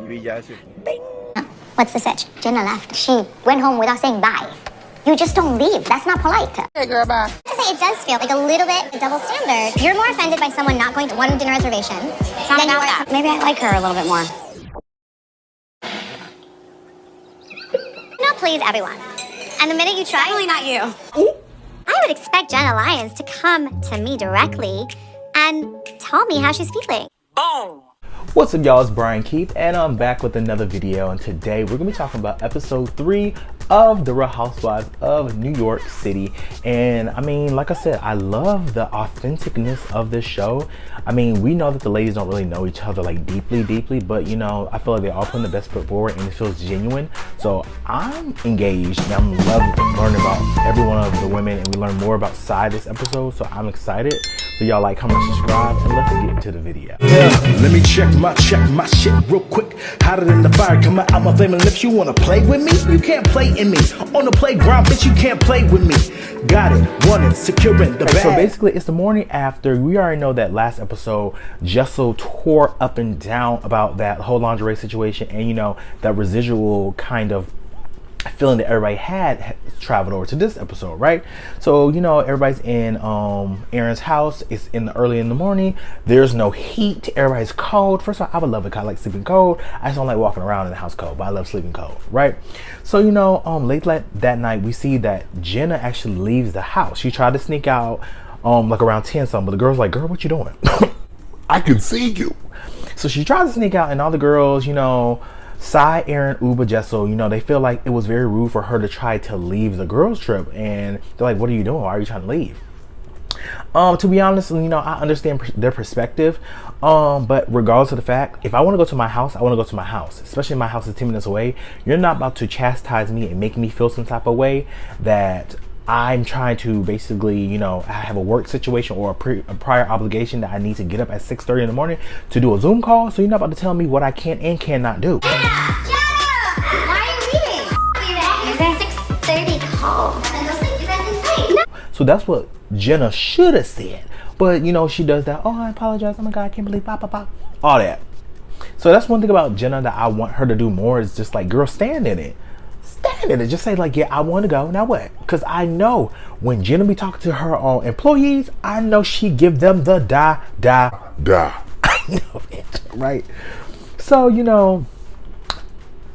Bing. What's the sitch? Jenna left. She went home without saying bye. You just don't leave. That's not polite. Hey, girl, bye. To say it does feel like a little bit a double standard. You're more offended by someone not going to one dinner reservation than you are. Maybe I like her a little bit more. Not please everyone. And the minute you try, Definitely not you. I would expect Jenna Lyons to come to me directly and tell me how she's feeling. Boom. What's up, y'all? It's Brian Keith, and I'm back with another video. And today we're gonna be talking about episode 3 of the Real Housewives of New York City. And I mean, like I said, I love the authenticness of this show. I mean, we know that the ladies don't really know each other like deeply, but you know, I feel like they're all putting the best foot forward and it feels genuine. So I'm engaged and I'm loving learning about every one of the women, and we learn more about Sai this episode. So I'm excited. So y'all like, comment, subscribe, and let's get into the video. Yeah, let me check my shit real quick. Hotter than the fire coming out my flaming lips. You wanna play with me? You can't play in me. On the playground, bitch, you can't play with me. Got it, want it, securing the bag. So basically, it's the morning after. We already know that last episode, Jessel tore up and down about that whole lingerie situation, and you know, that residual kind of feeling that everybody had traveled over to this episode, right? So you know, everybody's in Aaron's house. It's early in the morning. There's no heat. Everybody's cold. First of all, I would love it. I like sleeping cold. I just don't like walking around in the house cold, but I love sleeping cold, right? So you know, late that night, we see that Jenna actually leaves the house. She tried to sneak out like around 10 something, but the girl's like, girl, what you doing? I can see you. So she tried to sneak out, and all the girls, you know, Sai, Aaron, Uba, Jessel, you know, they feel like it was very rude for her to try to leave the girls trip, and they're like, what are you doing? Why are you trying to leave? To be honest, you know, I understand their perspective, but regardless of the fact, if I want to go to my house, I want to go to my house, especially if my house is 10 minutes away. You're not about to chastise me and make me feel some type of way that I'm trying to basically, you know, have a work situation or a prior obligation that I need to get up at 6:30 in the morning to do a Zoom call. So you're not about to tell me what I can and cannot do. Jenna! Why are you leaving? It's a 6:30 call. You guys can play. So that's what Jenna should have said. But you know, she does that. Oh, I apologize. Oh my God, I can't believe pop. All that. So that's one thing about Jenna that I want her to do more, is just like, girl, stand in it. Stand in it. Just say like, yeah, I want to go. Now what? Because I know when Jenna be talking to her employees, I know she give them the da. I know it, right? So you know,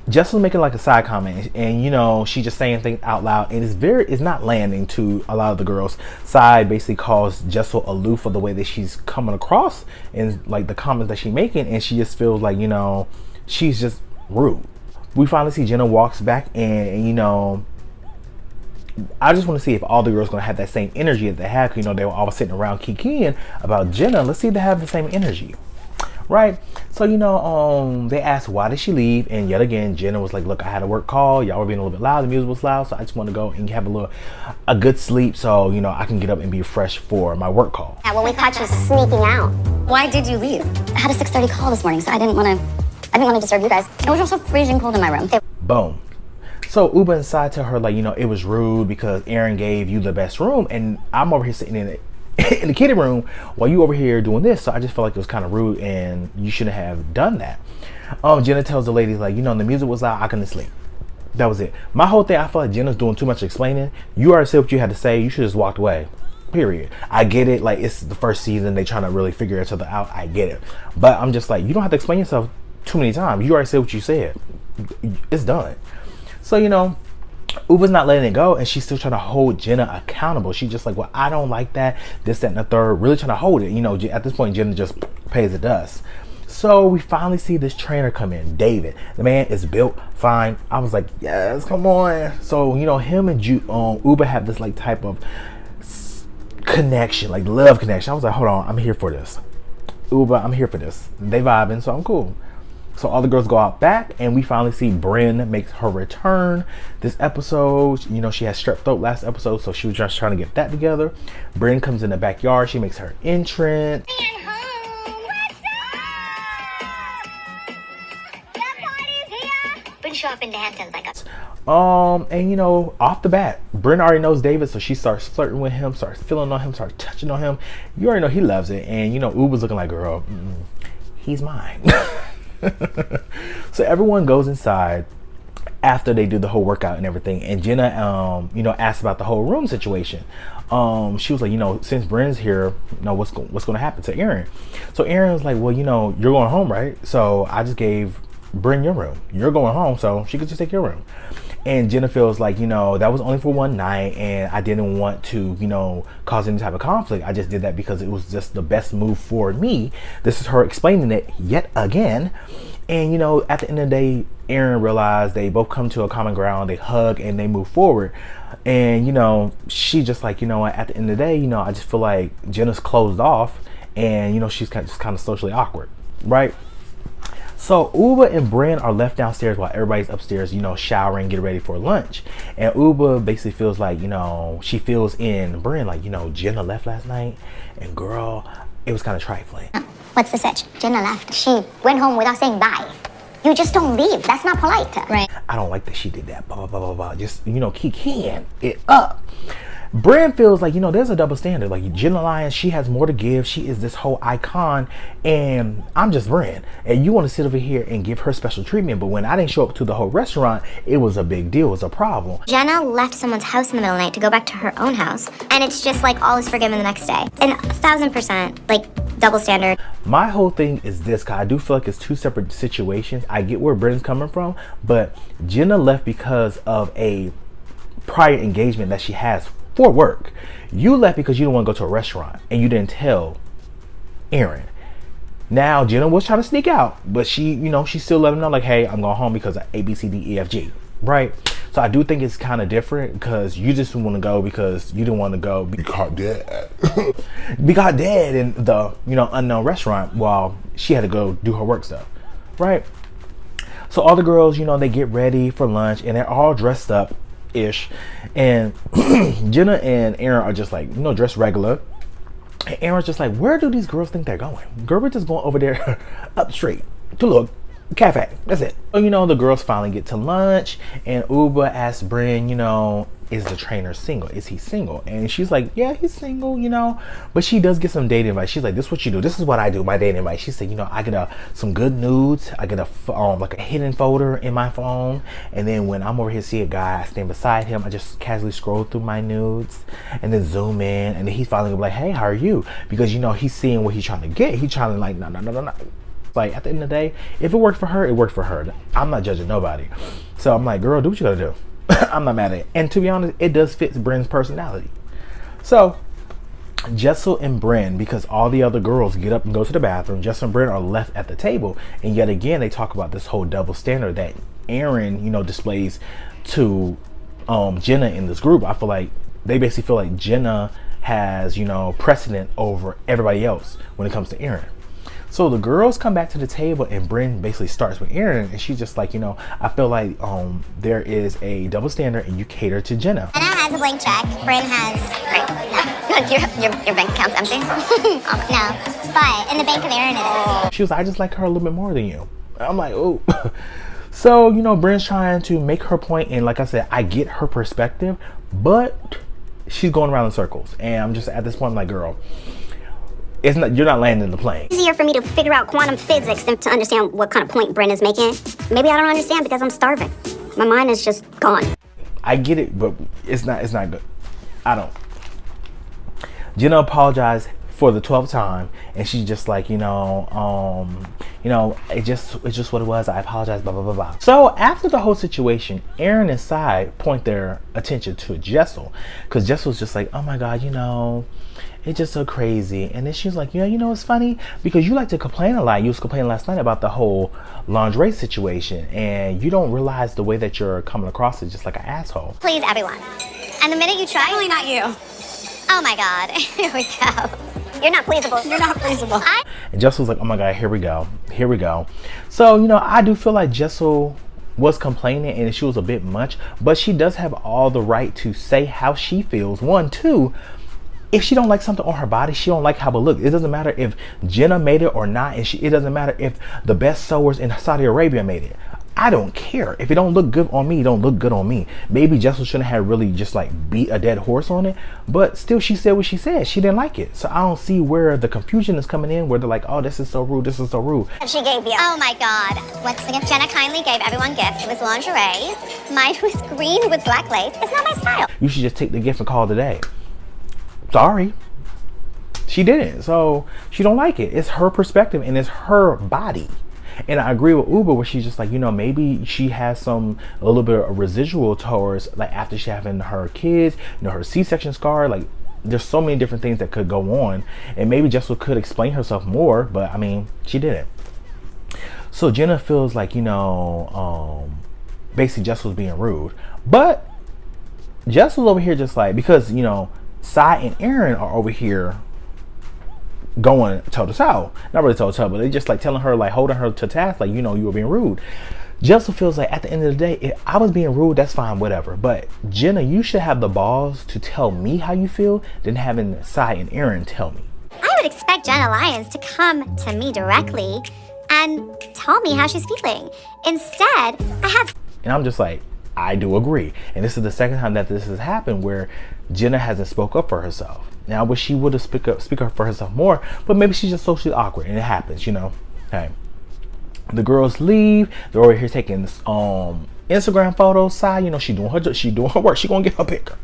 Jessel's making like a side comment, and you know, she just saying things out loud, and it's not landing to a lot of the girls. Sai basically calls Jessel aloof for the way that she's coming across and like the comments that she's making, and she just feels like, you know, she's just rude. We finally see Jenna walks back in, and you know, I just want to see if all the girls gonna have that same energy that they have. You know, they were all sitting around kikiing about Jenna. Let's see if they have the same energy, right? So you know, they asked why did she leave, and yet again Jenna was like, look, I had a work call, y'all were being a little bit loud, the music was loud, so I just want to go and have a good sleep, so you know, I can get up and be fresh for my work call. Yeah, when we caught you sneaking out. Why did you leave? I had a 6:30 call this morning, so I didn't want to disturb you guys. It was also freezing cold in my room. Boom. So Uba and Sai tell her like, you know, it was rude because Aaron gave you the best room, and I'm over here sitting in the kiddie room while you over here doing this. So I just felt like it was kind of rude, and you shouldn't have done that. Jenna tells the ladies like, you know, the music was loud, I couldn't sleep. That was it. My whole thing, I feel like Jenna's doing too much explaining. You already said what you had to say. You should just walked away. Period. I get it. Like, it's the first season. They trying to really figure each other out. I get it. But I'm just like, you don't have to explain yourself too many times. You already said what you said. It's done. So you know, Uba's not letting it go, and she's still trying to hold Jenna accountable. She's just like, well, I don't like that, this, that, and the third. Really trying to hold it. You know, at this point, Jenna just pays the dust. So we finally see this trainer come in, David. The man is built fine. I was like, yes, come on. So you know, him and Uba have this like type of connection, like love connection. I was like, hold on, I'm here for this. Uba, I'm here for this. They vibing, so I'm cool. So all the girls go out back, and we finally see Brynn makes her return this episode. You know, she had strep throat last episode, so she was just trying to get that together. Brynn comes in the backyard. She makes her entrance. Brynn show up and dances like a... And you know, off the bat, Brynn already knows David, so she starts flirting with him, starts feeling on him, starts touching on him. You already know he loves it, and you know, Uba's looking like, girl, he's mine. So everyone goes inside after they do the whole workout and everything, and Jenna you know, asked about the whole room situation. She was like, you know, since Bryn's here, you know, what's going to happen to Aaron? So Aaron was like, well, you know, you're going home, right? So I just gave Bryn your room. You're going home, so she could just take your room. And Jenna feels like, you know, that was only for one night, and I didn't want to, you know, cause any type of conflict. I just did that because it was just the best move for me. This is her explaining it yet again. And, you know, at the end of the day, Aaron realized they both come to a common ground. They hug and they move forward. And, you know, she just like, you know, at the end of the day, you know, I just feel like Jenna's closed off, and, you know, she's just kind of socially awkward, right? So Uba and Bryn are left downstairs while everybody's upstairs, you know, showering, getting ready for lunch. And Uba basically feels like, you know, she feels in Bryn like, you know, Jenna left last night, and girl, it was kind of trifling. What's the sitch? Jenna left. She went home without saying bye. You just don't leave. That's not polite. Right. I don't like that she did that. Blah, blah, blah, blah, blah. Just, you know, keying it up. Bryn feels like, you know, there's a double standard. Like Jenna Lyons, she has more to give. She is this whole icon, and I'm just Bryn. And you want to sit over here and give her special treatment. But when I didn't show up to the whole restaurant, it was a big deal. It was a problem. Jenna left someone's house in the middle of the night to go back to her own house, and it's just like all is forgiven the next day. And 1000%, like, double standard. My whole thing is this, cause I do feel like it's two separate situations. I get where Bryn's coming from, but Jenna left because of a prior engagement that she has for work. You left because you didn't want to go to a restaurant, and you didn't tell Aaron. Now Jenna was trying to sneak out, but she, you know, she still let him know like, hey, I'm going home because of A, B, C, D, E, F, G, right? So I do think it's kind of different, because you just want to go because you didn't want to go. Be caught dead. Be caught dead in the, you know, unknown restaurant while she had to go do her work stuff, right? So all the girls, you know, they get ready for lunch, and they're all dressed up ish, and Jenna and Aaron are just like, you know, dressed regular. And Aaron's just like, where do these girls think they're going? Girl, we're just going over there up straight to look cafe. That's it. So, you know, the girls finally get to lunch, and Uba asks Bryn, you know, is the trainer single? Is he single? And she's like, yeah, he's single, you know. But she does get some dating advice. She's like, this is what you do. This is what I do, my dating advice. She said, you know, I get some good nudes. I get like a hidden folder in my phone. And then when I'm over here see a guy, I stand beside him. I just casually scroll through my nudes and then zoom in. And then he's finally like, hey, how are you? Because, you know, he's seeing what he's trying to get. He's trying to like, no. Like, at the end of the day, if it worked for her, it worked for her. I'm not judging nobody. So I'm like, girl, do what you gotta do. I'm not mad at it. And to be honest, it does fit Bryn's personality. So Jessel and Bryn, because all the other girls get up and go to the bathroom, Jessel and Bryn are left at the table. And yet again, they talk about this whole double standard that Aaron, you know, displays to Jenna in this group. I feel like they basically feel like Jenna has, you know, precedent over everybody else when it comes to Aaron. So the girls come back to the table, and Bryn basically starts with Aaron, and she's just like, you know, I feel like there is a double standard, and you cater to Jenna. Jenna has a blank check. Bryn has... Right. Your bank account's empty? No. But in the bank of Aaron it is. She was like, I just like her a little bit more than you. I'm like, oh. So, you know, Bryn's trying to make her point, and like I said, I get her perspective, but she's going around in circles. And I'm just at this point, I'm like, girl, it's not, you're not landing the plane. It's easier for me to figure out quantum physics than to understand what kind of point Bryn is making. Maybe I don't understand because I'm starving. My mind is just gone. I get it, but it's not good. I don't. Jenna apologized for the 12th time, and she's just like, you know, it's just what it was. I apologize, blah, blah, blah, blah. So after the whole situation, Aaron and Sai point their attention to Jessel, because Jessel's just like, oh my God, you know, it's just so crazy. And then she's like, you know, it's funny because you like to complain a lot. You was complaining last night about the whole lingerie situation, and you don't realize the way that you're coming across is just like an asshole. Please, everyone. And the minute you try... Definitely not you. Oh my God. Here we go. You're not pleasable. You're not pleasable. And Jessel's like, oh my God, here we go. Here we go. So, you know, I do feel like Jessel was complaining and she was a bit much, but she does have all the right to say how she feels. One, two, if she don't like something on her body, she don't like how it looks. It doesn't matter if Jenna made it or not, and it doesn't matter if the best sewers in Saudi Arabia made it. I don't care. If it don't look good on me, it don't look good on me. Maybe Jessel shouldn't have really just like beat a dead horse on it, but still she said what she said. She didn't like it. So I don't see where the confusion is coming in, where they're like, oh, this is so rude, this is so rude. She gave you. Oh my God. What's the gift? Jenna kindly gave everyone gifts. It was lingerie. Mine was green with black lace. It's not my style. You should just take the gift and call it a day. Sorry. She didn't. So she don't like it. It's her perspective and it's her body. And I agree with Uber where she's just like, you know, maybe she has a little bit of residual towards like after she having her kids, you know, her C-section scar, like there's so many different things that could go on. And maybe Jessel could explain herself more, but I mean, she didn't. So Jenna feels like, you know, basically Jessel's being rude. But Jessel's over here just like, because, you know, Sai and Aaron are over here going toe to toe, not really toe to toe, but they just like telling her, like holding her to task, like, you know, you were being rude. Jessel feels like at the end of the day, if I was being rude, that's fine, whatever. But Jenna, you should have the balls to tell me how you feel than having Sai and Aaron tell me. I would expect Jenna Lyons to come to me directly and tell me how she's feeling. Instead, And I'm just like, I do agree. And this is the second time that this has happened where Jenna hasn't spoke up for herself. Now I wish she would have speak up for herself more, but maybe she's just socially awkward and it happens, you know. Hey. The girls leave. They're over here taking Instagram photos. Side, you know, she doing her work. She gonna get her picker.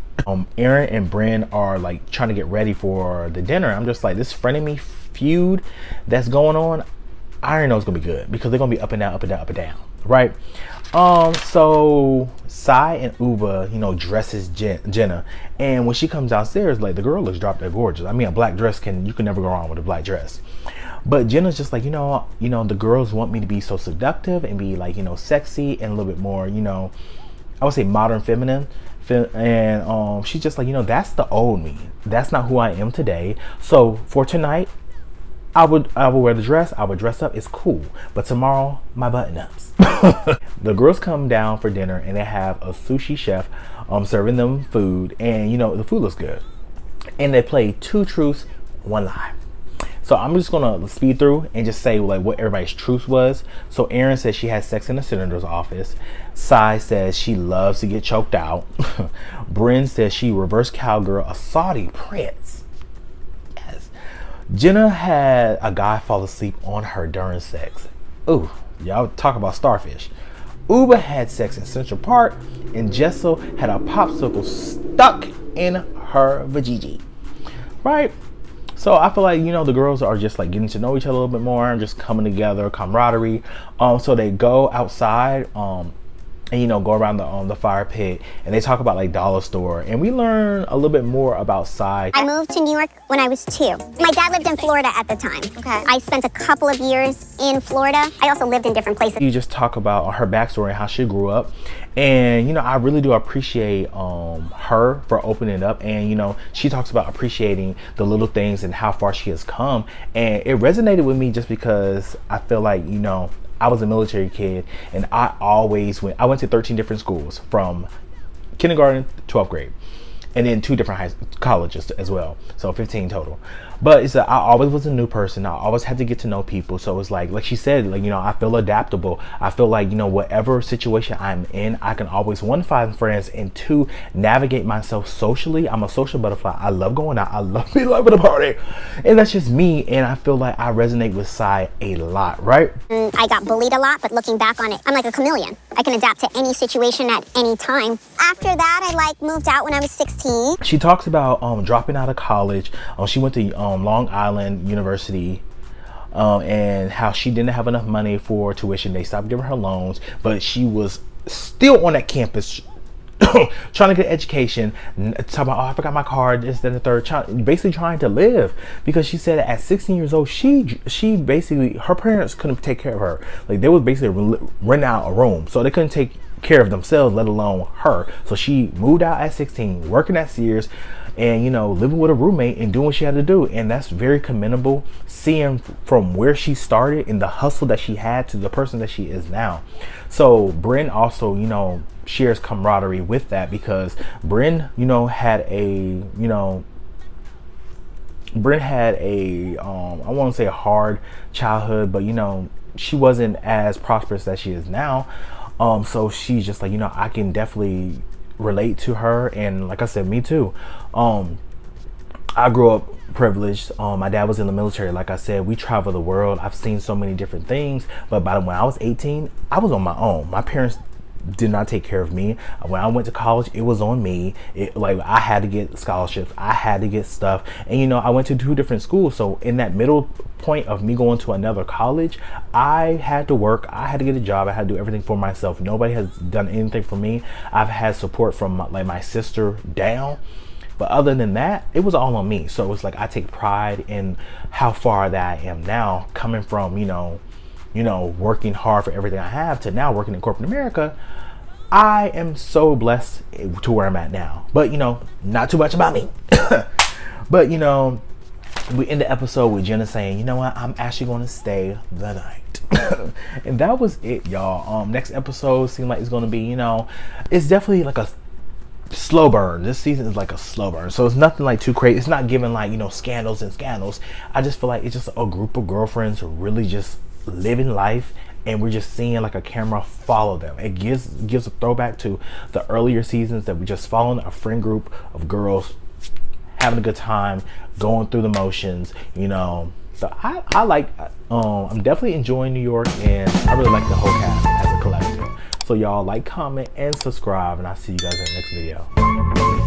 Aaron and Bryn are like trying to get ready for the dinner. I'm just like, this frenemy feud that's going on, I already know it's gonna be good because they're gonna be up and down, up and down, up and down, right? So Sai and Uba, you know, dresses Jenna, and when she comes downstairs, like the girl looks drop dead gorgeous. I mean, a black dress you can never go wrong with a black dress. But Jenna's just like, you know, the girls want me to be so seductive and be like, you know, sexy and a little bit more, you know, I would say modern feminine. And she's just like, you know, that's the old me. That's not who I am today. So for tonight, I would wear the dress. I would dress up. It's cool. But tomorrow, my button ups. The girls come down for dinner and they have a sushi chef serving them food. And, you know, the food looks good. And they play 2 truths, 1 lie. So I'm just gonna speed through and just say like what everybody's truth was. So Erin says she had sex in the senator's office. Sai says she loves to get choked out. Bryn says she reverse cowgirl a Saudi prince. Yes. Jenna had a guy fall asleep on her during sex. Ooh, y'all talk about starfish. Uba had sex in Central Park, and Jessel had a popsicle stuck in her vajiji. Right? So I feel like, you know, the girls are just like getting to know each other a little bit more and just coming together, camaraderie. So they go outside and, you know, go around the fire pit and they talk about like dollar store. And we learn a little bit more about Sai. I moved to New York when I was 2. My dad lived in Florida at the time. Okay. I spent a couple of years in Florida. I also lived in different places. You just talk about her backstory and how she grew up. And, you know, I really do appreciate her for opening up. And, you know, she talks about appreciating the little things and how far she has come. And it resonated with me just because I feel like, you know, I was a military kid and I went to 13 different schools from kindergarten to 12th grade. And then 2 different colleges as well. So 15 total. But it's I always was a new person. I always had to get to know people. So it's like she said, like, you know, I feel adaptable. I feel like, you know, whatever situation I'm in, I can always 1, find friends, and 2, navigate myself socially. I'm a social butterfly. I love going out. I love being live at a party. And that's just me. And I feel like I resonate with Sai a lot, right? I got bullied a lot, but looking back on it, I'm like a chameleon. I can adapt to any situation at any time. After that, I moved out when I was 16. She talks about dropping out of college. She went to Long Island University, and how she didn't have enough money for tuition. They stopped giving her loans, but she was still on that campus trying to get education, talking about, oh, I forgot my card, this, that, and the third, basically trying to live, because she said at 16 years old, she basically, her parents couldn't take care of her. Like, they would basically rent out a room, so they couldn't take care of themselves, let alone her. So she moved out at 16, working at Sears, and, you know, living with a roommate and doing what she had to do. And that's very commendable, seeing from where she started and the hustle that she had to the person that she is now. So Bryn also, you know, shares camaraderie with that, because Bryn, you know, had a I won't say a hard childhood, but, you know, she wasn't as prosperous as she is now. So she's just like, you know, I can definitely relate to her. And like I said, me too. I grew up privileged. My dad was in the military. Like I said, we travel the world. I've seen so many different things, but by when I was 18, I was on my own. My parents did not take care of me. When I went to college, it was on me. Like, I had to get scholarships, I had to get stuff, and you know, I went to 2 different schools. So in that middle point of me going to another college, I had to work, I had to get a job, I had to do everything for myself. Nobody has done anything for me. I've had support from my sister down, but other than that, it was all on me. So it's like, I take pride in how far that I am now, coming from, you know, working hard for everything I have to now working in corporate America. I am so blessed to where I'm at now. But you know, not too much about me. But you know, we end the episode with Jenna saying, you know what, I'm actually going to stay the night. And that was it, y'all. Next episode seems like it's going to be, you know, it's definitely like a slow burn. This season is like a slow burn, so it's nothing like too crazy. It's not giving like, you know, scandals. I just feel like it's just a group of girlfriends really just living life, and we're just seeing like a camera follow them. It gives a throwback to the earlier seasons that we just following a friend group of girls having a good time, going through the motions, you know. So I like, I'm definitely enjoying New York, and I really like the whole cast as a collective. So y'all like, comment, and subscribe, and I'll see you guys in the next video.